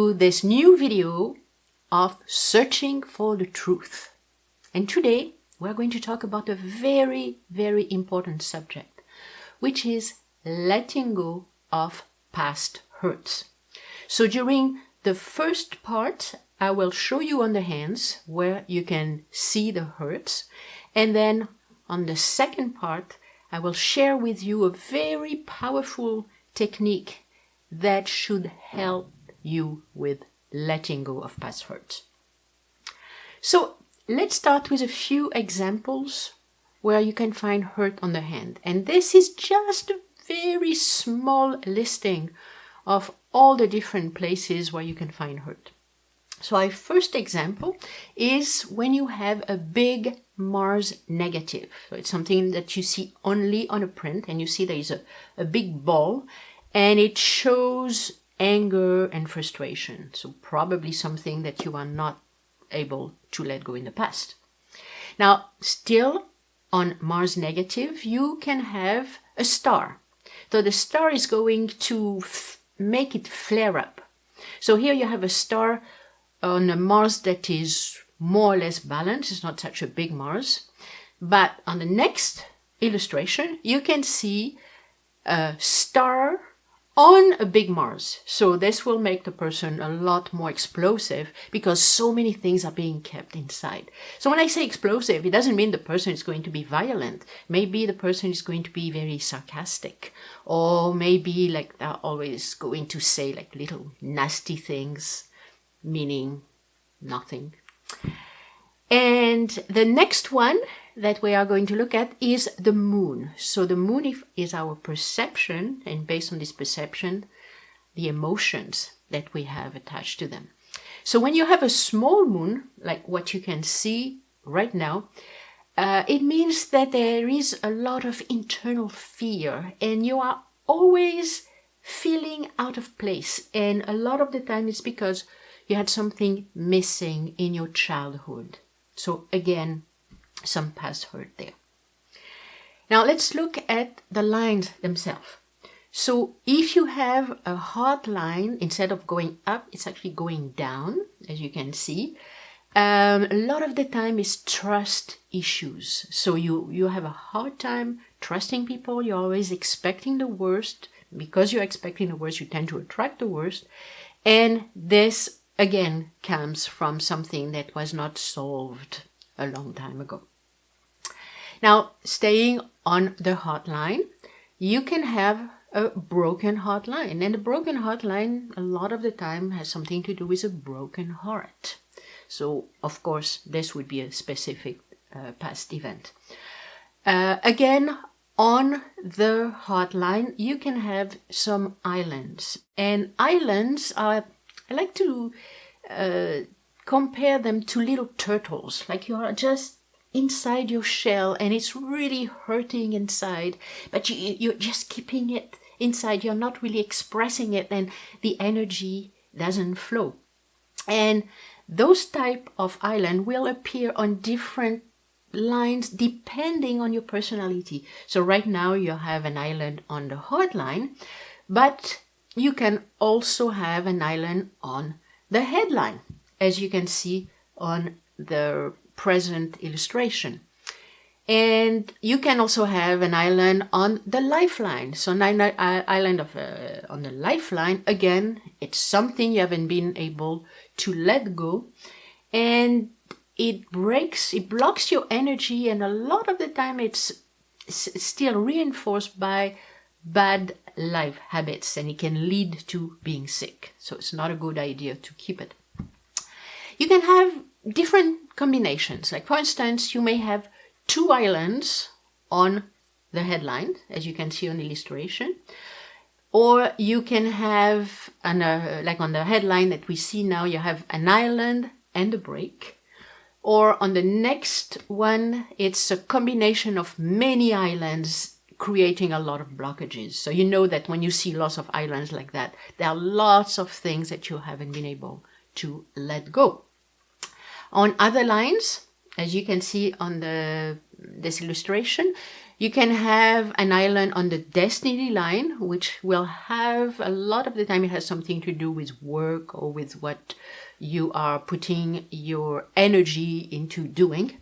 to this new video of searching for the truth. And today we're going to talk about a very, very important subject, which is letting go of past hurts. So during the first part, I will show you on the hands where you can see the hurts. And then on the second part, I will share with you a very powerful technique that should help you with letting go of past hurts. So let's start with a few examples where you can find hurt on the hand. And this is just a very small listing of all the different places where you can find hurt. So our first example is when you have a big Mars negative. So it's something that you see only on a print, and you see there is a big ball, and it shows anger and frustration. So probably something that you are not able to let go in the past. Now, still on Mars negative, you can have a star. So the star is going to make it flare up. So here you have a star on a Mars that is more or less balanced. It's not such a big Mars. But on the next illustration, you can see a star on a big Mars. So this will make the person a lot more explosive because so many things are being kept inside. So when I say explosive, it doesn't mean the person is going to be violent. Maybe the person is going to be very sarcastic, or maybe like they're always going to say like little nasty things, meaning nothing. And the next one that we are going to look at is the moon. So the moon is our perception, and based on this perception, the emotions that we have attached to them. So when you have a small moon, like what you can see right now, it means that there is a lot of internal fear, and you are always feeling out of place. And a lot of the time it's because you had something missing in your childhood. So again, some past hurt there. Now let's look at the lines themselves. So if you have a hard line, instead of going up, it's actually going down, as you can see. A lot of the time is trust issues. So you have a hard time trusting people. You're always expecting the worst. Because you're expecting the worst, you tend to attract the worst. And this, again, comes from something that was not solved a long time ago. Now, staying on the heart line, you can have a broken heart line. And a broken heart line, a lot of the time, has something to do with a broken heart. So, of course, this would be a specific past event. Again, on the heart line, you can have some islands. And islands are, I like to compare them to little turtles. Like you are just inside your shell and it's really hurting inside, but you're just keeping it inside. You're not really expressing it, and the energy doesn't flow. And those type of island will appear on different lines depending on your personality. So right now you have an island on the heart line, but you can also have an island on the headline, as you can see on the present illustration. And you can also have an island on the lifeline. So an island on the lifeline, again, it's something you haven't been able to let go, and it blocks your energy, and a lot of the time it's still reinforced by bad life habits, and it can lead to being sick. So it's not a good idea to keep it. You can have different combinations. Like for instance, you may have two islands on the headline, as you can see on the illustration. Or you can have, like on the headline that we see now, you have an island and a break. Or on the next one, it's a combination of many islands creating a lot of blockages. So you know that when you see lots of islands like that, there are lots of things that you haven't been able to let go. On other lines, as you can see on this illustration, You can have an island on the destiny line, which will have, a lot of the time, it has something to do with work or with what you are putting your energy into doing.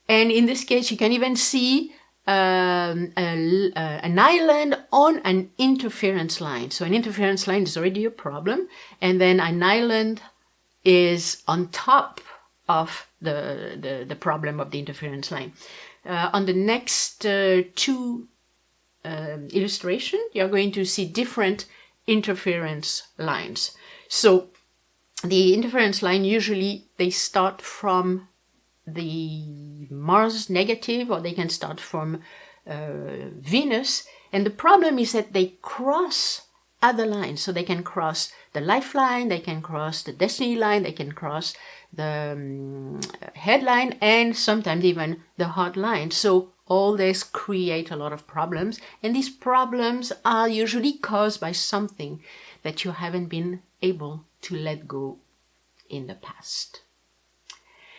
And in this case, you can even see an island on an interference line. So an interference line is already a problem. And then an island is on top of the problem of the interference line. On the next two illustration, you're going to see different interference lines. So the interference line, usually they start from the Mars negative, or they can start from Venus. And the problem is that they cross other lines. So they can cross the lifeline, they can cross the destiny line, they can cross the headline, and sometimes even the hard line. So all this create a lot of problems, and these problems are usually caused by something that you haven't been able to let go in the past.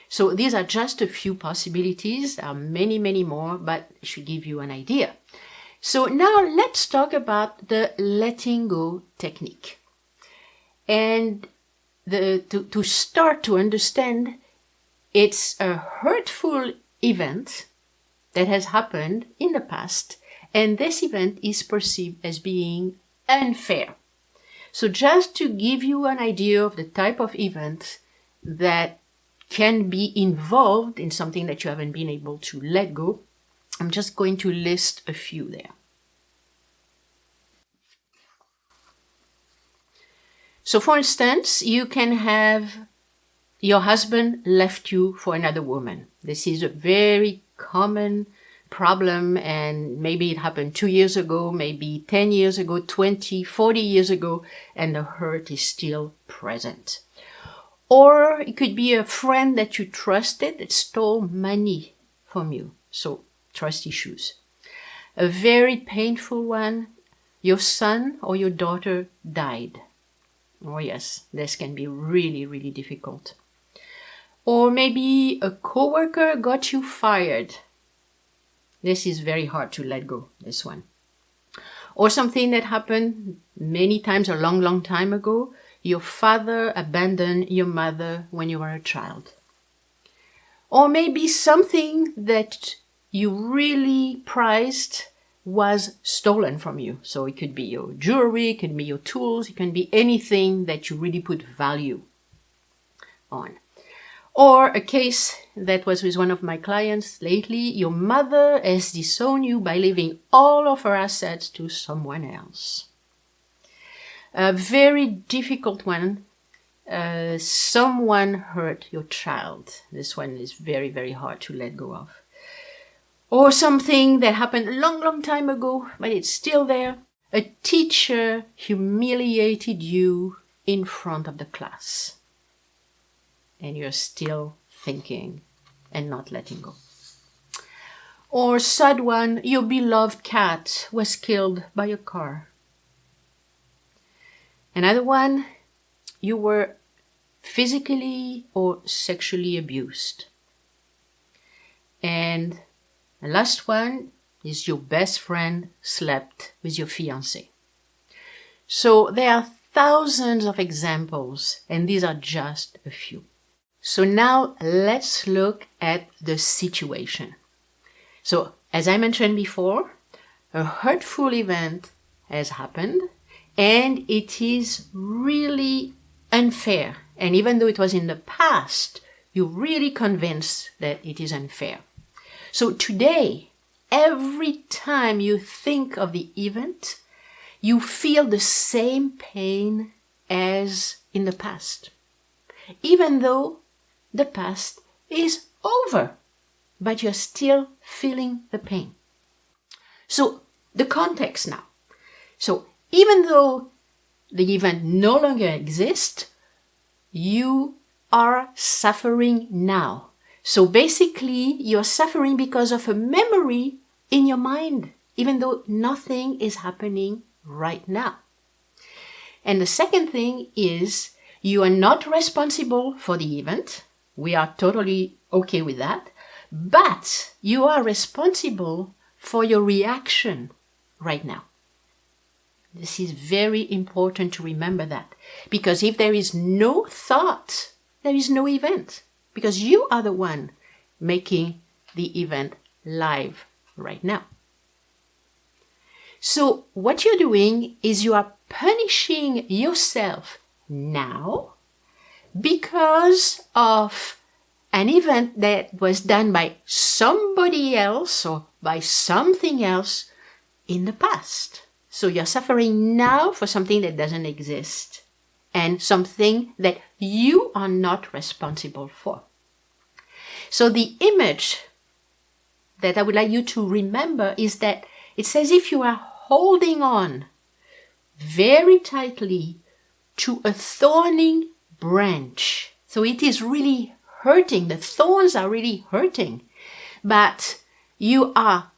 So these are just a few possibilities. There are many, many more, but it should give you an idea. So now let's talk about the letting go technique. And to start to understand, it's a hurtful event that has happened in the past, and this event is perceived as being unfair. So just to give you an idea of the type of event that can be involved in something that you haven't been able to let go, I'm just going to list a few there. So for instance, you can have your husband left you for another woman. This is a very common problem, and maybe it happened 2 years ago, maybe 10 years ago, 20, 40 years ago, and the hurt is still present. Or it could be a friend that you trusted that stole money from you. So trust issues. A very painful one, your son or your daughter died. Oh yes, this can be really, really difficult. Or maybe a coworker got you fired. This is very hard to let go, this one. Or something that happened many times, a long, long time ago. Your father abandoned your mother when you were a child. Or maybe something that you really prized was stolen from you. So it could be your jewelry, it could be your tools, it can be anything that you really put value on. Or a case that was with one of my clients lately, your mother has disowned you by leaving all of her assets to someone else. A very difficult one, someone hurt your child. This one is very, very hard to let go of. Or something that happened a long, long time ago, but it's still there. A teacher humiliated you in front of the class. And you're still thinking and not letting go. Or sad one, your beloved cat was killed by a car. Another one, you were physically or sexually abused. And the last one is your best friend slept with your fiancé. So there are thousands of examples, and these are just a few. So now let's look at the situation. So as I mentioned before, a hurtful event has happened, and it is really unfair. And even though it was in the past, you're really convinced that it is unfair. So today, every time you think of the event, you feel the same pain as in the past. Even though the past is over, but you're still feeling the pain. So the context now. So even though the event no longer exists, you are suffering now. So basically, you're suffering because of a memory in your mind, even though nothing is happening right now. And the second thing is, you are not responsible for the event. We are totally okay with that. But you are responsible for your reaction right now. This is very important to remember that, because if there is no thought, there is no event, because you are the one making the event live right now. So what you're doing is you are punishing yourself now because of an event that was done by somebody else or by something else in the past. So you're suffering now for something that doesn't exist and something that you are not responsible for. So the image that I would like you to remember is that it's as if you are holding on very tightly to a thorny branch. So it is really hurting. The thorns are really hurting. But you are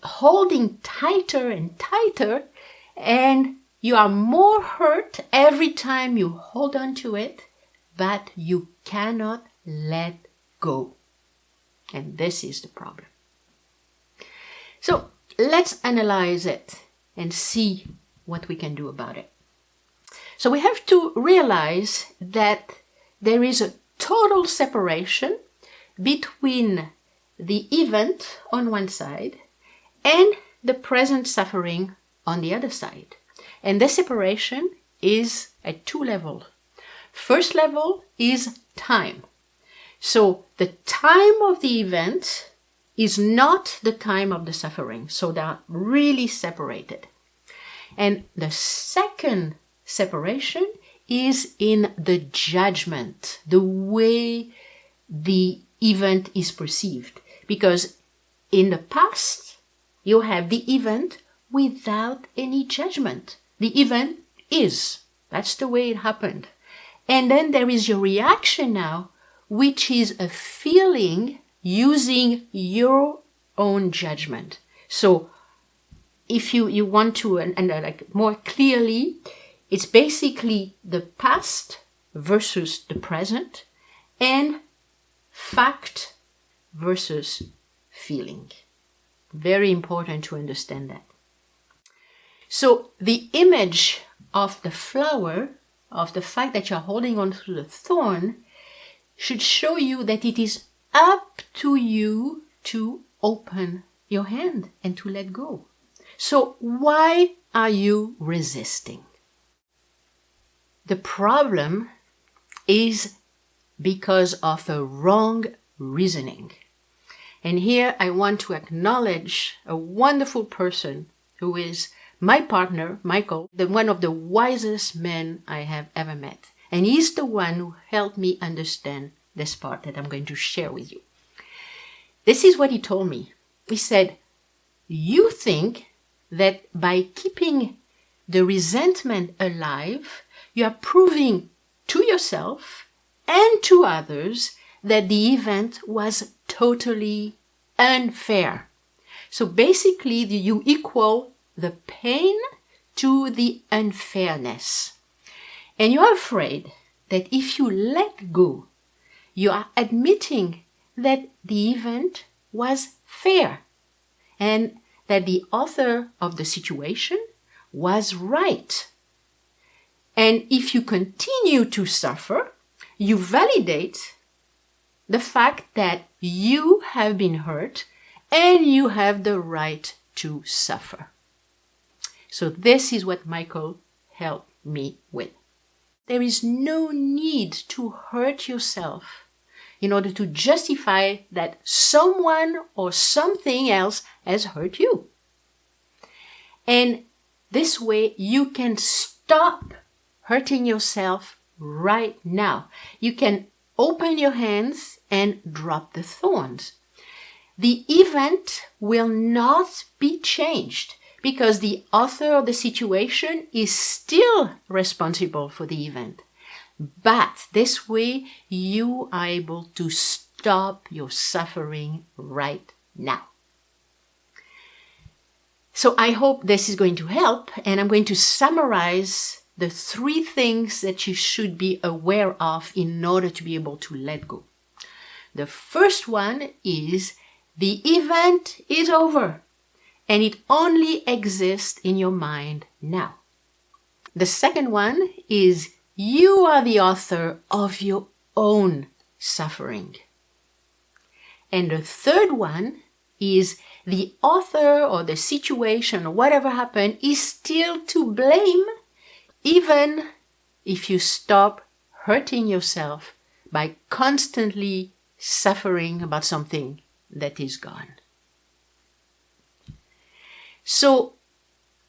holding tighter and tighter, and you are more hurt every time you hold on to it, but you cannot let go. And this is the problem. So let's analyze it and see what we can do about it. So we have to realize that there is a total separation between the event on one side and the present suffering on the other side. And this separation is at two levels. First level is time. So the time of the event is not the time of the suffering. So they are really separated. And the second separation is in the judgment, the way the event is perceived. Because in the past, you have the event without any judgment. The event is. That's the way it happened. And then there is your reaction now, which is a feeling using your own judgment. So if you want to, and like more clearly, it's basically the past versus the present and fact versus feeling. Very important to understand that. So the image of the flower, of the fact that you're holding on to the thorn, should show you that it is up to you to open your hand and to let go. So why are you resisting? The problem is because of a wrong reasoning. And here I want to acknowledge a wonderful person who is my partner, Michael, one of the wisest men I have ever met. And he's the one who helped me understand this part that I'm going to share with you. This is what he told me. He said, you think that by keeping the resentment alive, you are proving to yourself and to others that the event was totally unfair. So basically, you equal the pain to the unfairness. And you are afraid that if you let go, you are admitting that the event was fair and that the author of the situation was right. And if you continue to suffer, you validate the fact that you have been hurt and you have the right to suffer. So this is what Michael helped me with. There is no need to hurt yourself in order to justify that someone or something else has hurt you. And this way you can stop hurting yourself right now. You can open your hands and drop the thorns. The event will not be changed because the author of the situation is still responsible for the event. But this way you are able to stop your suffering right now. So I hope this is going to help, and I'm going to summarize the 3 things that you should be aware of in order to be able to let go. The first one is the event is over. and it only exists in your mind now. The second one is you are the author of your own suffering. And the third one is the author or the situation or whatever happened is still to blame, even if you stop hurting yourself by constantly suffering about something that is gone. So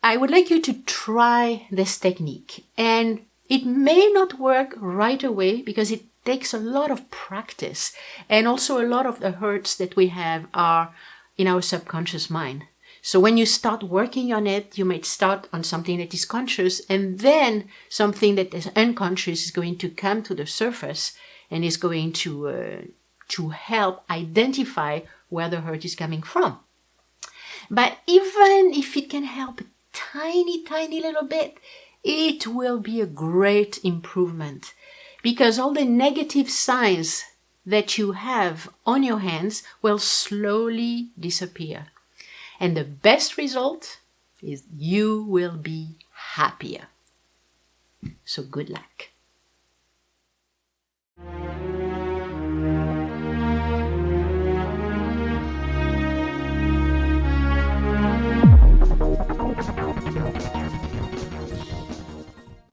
I would like you to try this technique, and it may not work right away because it takes a lot of practice, and also a lot of the hurts that we have are in our subconscious mind. So when you start working on it, you might start on something that is conscious, and then something that is unconscious is going to come to the surface and is going to help identify where the hurt is coming from. But even if it can help a tiny little bit, it will be a great improvement, because all the negative signs that you have on your hands will slowly disappear. And the best result is you will be happier. So good luck.